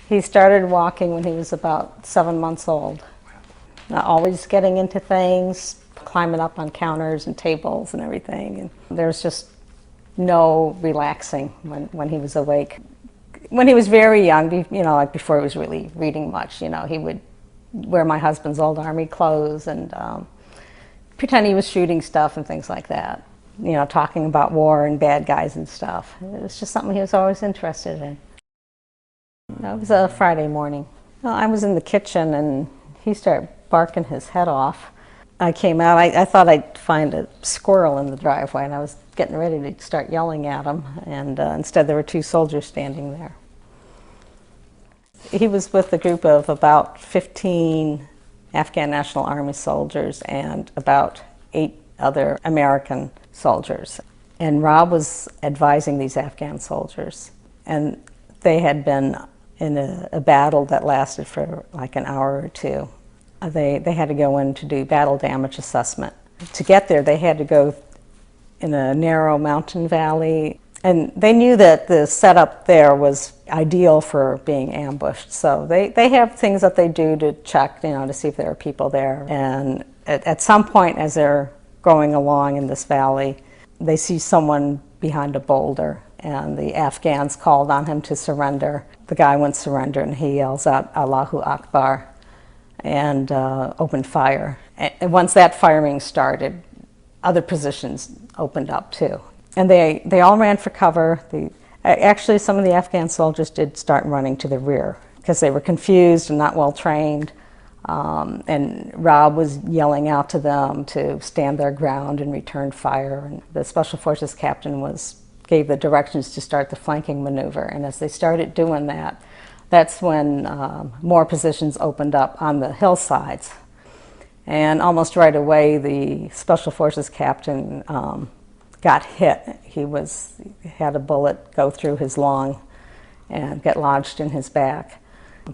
He started walking when he was about 7 months old. Always getting into things, climbing up on counters and tables and everything. And there was just no relaxing when he was awake. When he was very young, like before he was really reading much, he would wear my husband's old army clothes and pretend he was shooting stuff and things like that. Talking about war and bad guys and stuff. It was just something he was always interested in. It was a Friday morning. Well, I was in the kitchen and he started barking his head off. I came out, I thought I'd find a squirrel in the driveway, and I was getting ready to start yelling at him, and instead there were two soldiers standing there. He was with a group of about 15 Afghan National Army soldiers and about 8 other American soldiers. And Rob was advising these Afghan soldiers, and they had been in a battle that lasted for like an hour or two. They had to go in to do battle damage assessment. To get there, they had to go in a narrow mountain valley, and they knew that the setup there was ideal for being ambushed. So they have things that they do to check, to see if there are people there. And at some point, as they're going along in this valley, they see someone behind a boulder, and the Afghans called on him to surrender. The guy wouldn't surrender, and he yells out, "Allahu Akbar," and opened fire. And once that firing started, other positions opened up too. And they all ran for cover. Actually, some of the Afghan soldiers did start running to the rear because they were confused and not well trained. And Rob was yelling out to them to stand their ground and return fire. And the Special Forces captain gave the directions to start the flanking maneuver. And as they started doing that, that's when more positions opened up on the hillsides. And almost right away, the Special Forces captain got hit. He had a bullet go through his lung and get lodged in his back.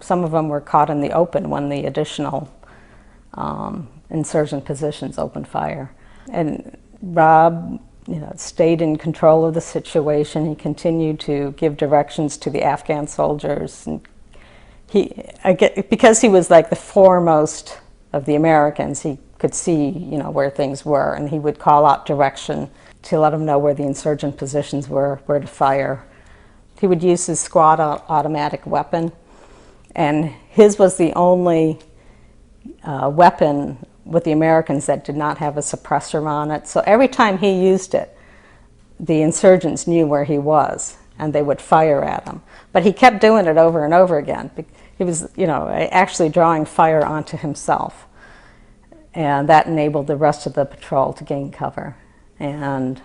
Some of them were caught in the open when the additional insurgent positions opened fire. And Rob stayed in control of the situation. He continued to give directions to the Afghan soldiers. And because he was like the foremost of the Americans, he could see, where things were, and he would call out direction to let them know where the insurgent positions were, where to fire. He would use his squad automatic weapon, and his was the only weapon with the Americans that did not have a suppressor on it. So every time he used it, the insurgents knew where he was, and they would fire at him. But he kept doing it over and over again. He was, actually drawing fire onto himself, and that enabled the rest of the patrol to gain cover. And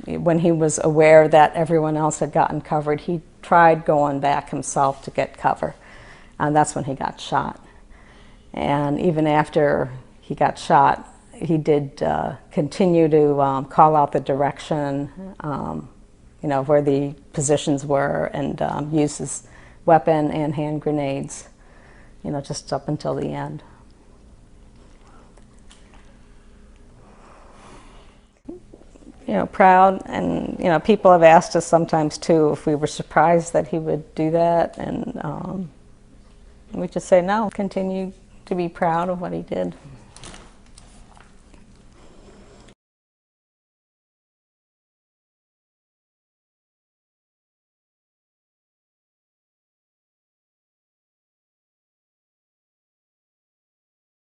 when he was aware that everyone else had gotten covered, he tried going back himself to get cover, and that's when he got shot. And even after he got shot, he did continue to call out the direction, where the positions were, and use his weapon and hand grenades, just up until the end. Proud, and people have asked us sometimes too if we were surprised that he would do that, and we just say no, continue to be proud of what he did.